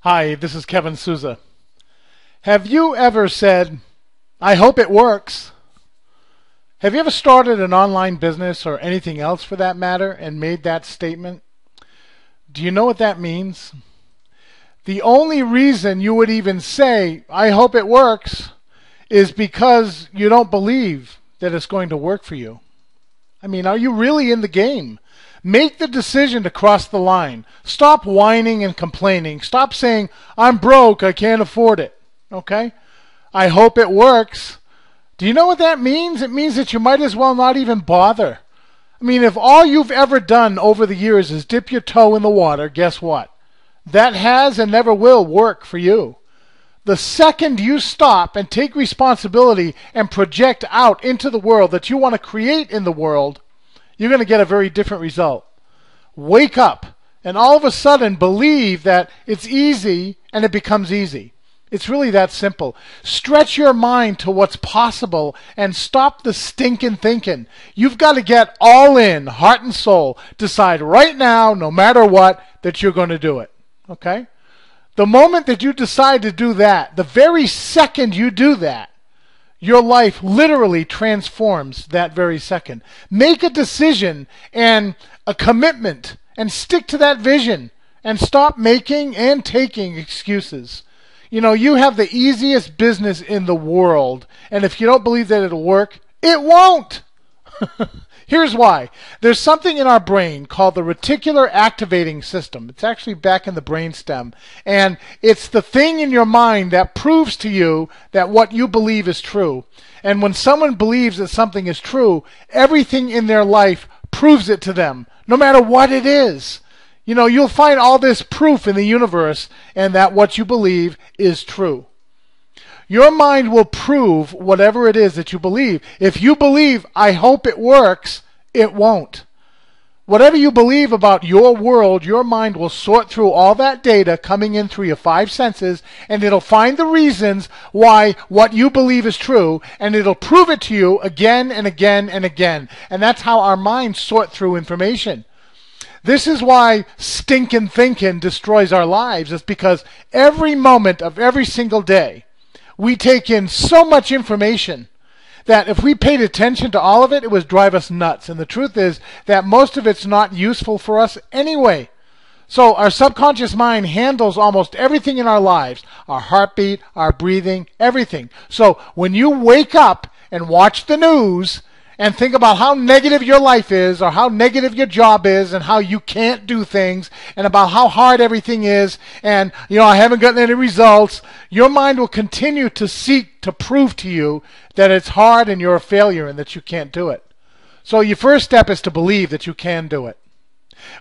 Hi, this is Kevin Souza. Have you ever said, I hope it works? Have you ever started an online business or anything else for that matter and made that statement? Do you know what that means? The only reason you would even say, I hope it works, is because you don't believe that it's going to work for you. I mean, are you really in the game? Make the decision to cross the line. Stop whining and complaining. Stop saying, I'm broke, I can't afford it. Okay? I hope it works. Do you know what that means? It means that you might as well not even bother. I mean, if all you've ever done over the years is dip your toe in the water, guess what? That has and never will work for you. The second you stop and take responsibility and project out into the world that you want to create in the world, you're going to get a very different result. Wake up and all of a sudden believe that it's easy and it becomes easy. It's really that simple. Stretch your mind to what's possible and stop the stinking thinking. You've got to get all in, heart and soul. Decide right now, no matter what, that you're going to do it. Okay? The moment that you decide to do that, the very second you do that, your life literally transforms that very second. Make a decision and a commitment and stick to that vision and stop making and taking excuses. You know, you have the easiest business in the world, and if you don't believe that it'll work, it won't. Here's why. There's something in our brain called the reticular activating system. It's actually back in the brainstem. And it's the thing in your mind that proves to you that what you believe is true. And when someone believes that something is true, everything in their life proves it to them, no matter what it is. You know, you'll find all this proof in the universe and that what you believe is true. Your mind will prove whatever it is that you believe. If you believe, I hope it works, it won't. Whatever you believe about your world, your mind will sort through all that data coming in through your five senses, and it'll find the reasons why what you believe is true, and it'll prove it to you again and again and again. And that's how our minds sort through information. This is why stinking thinking destroys our lives. It's because every moment of every single day, we take in so much information that if we paid attention to all of it, it would drive us nuts. And the truth is that most of it's not useful for us anyway. So our subconscious mind handles almost everything in our lives, our heartbeat, our breathing, everything. So when you wake up and watch the news and think about how negative your life is or how negative your job is and how you can't do things and about how hard everything is and, I haven't gotten any results, your mind will continue to seek to prove to you that it's hard and you're a failure and that you can't do it. So your first step is to believe that you can do it.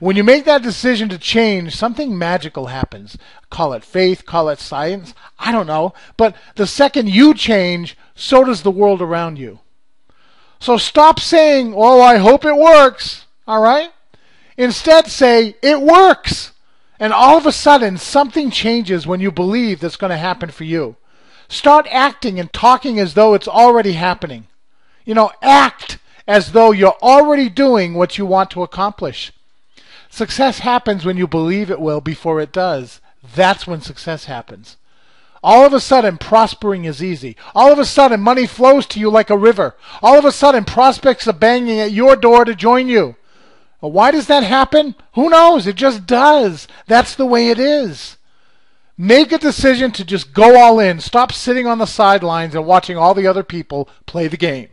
When you make that decision to change, something magical happens. Call it faith, call it science, I don't know. But the second you change, so does the world around you. So stop saying, oh, I hope it works, all right? Instead say, it works. And all of a sudden, something changes when you believe that's going to happen for you. Start acting and talking as though it's already happening. Act as though you're already doing what you want to accomplish. Success happens when you believe it will before it does. That's when success happens. All of a sudden, prospering is easy. All of a sudden, money flows to you like a river. All of a sudden, prospects are banging at your door to join you. Well, why does that happen? Who knows? It just does. That's the way it is. Make a decision to just go all in. Stop sitting on the sidelines and watching all the other people play the game.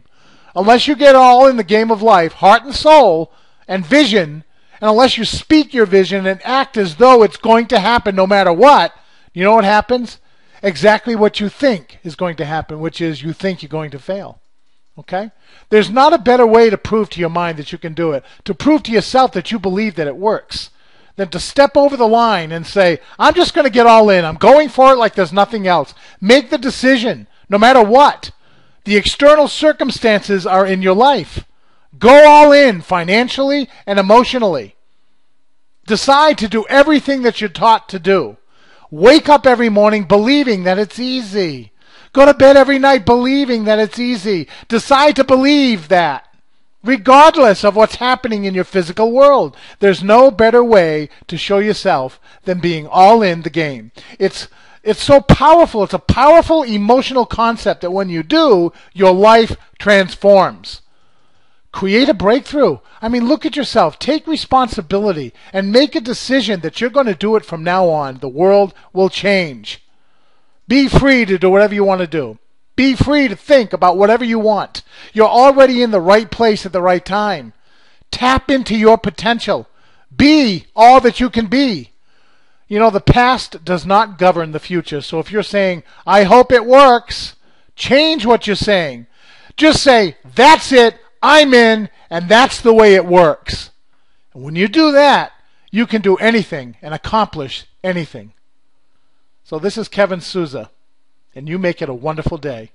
Unless you get all in the game of life, heart and soul, and vision, and unless you speak your vision and act as though it's going to happen no matter what, you know what happens? Exactly what you think is going to happen, which is you think you're going to fail. Okay? There's not a better way to prove to your mind that you can do it, to prove to yourself that you believe that it works, than to step over the line and say, I'm just going to get all in. I'm going for it like there's nothing else. Make the decision, no matter what. The external circumstances are in your life. Go all in financially and emotionally. Decide to do everything that you're taught to do. Wake up every morning believing that it's easy. Go to bed every night believing that it's easy. Decide to believe that. regardless of what's happening in your physical world. There's no better way to show yourself than being all in the game. It's so powerful. It's a powerful emotional concept that when you do, your life transforms. Create a breakthrough. I mean, look at yourself. Take responsibility and make a decision that you're going to do it from now on. The world will change. Be free to do whatever you want to do. Be free to think about whatever you want. You're already in the right place at the right time. Tap into your potential. Be all that you can be. You know, the past does not govern the future. So if you're saying, I hope it works, change what you're saying. Just say, that's it, I'm in, and that's the way it works. And when you do that, you can do anything and accomplish anything. So this is Kevin Souza, and you make it a wonderful day.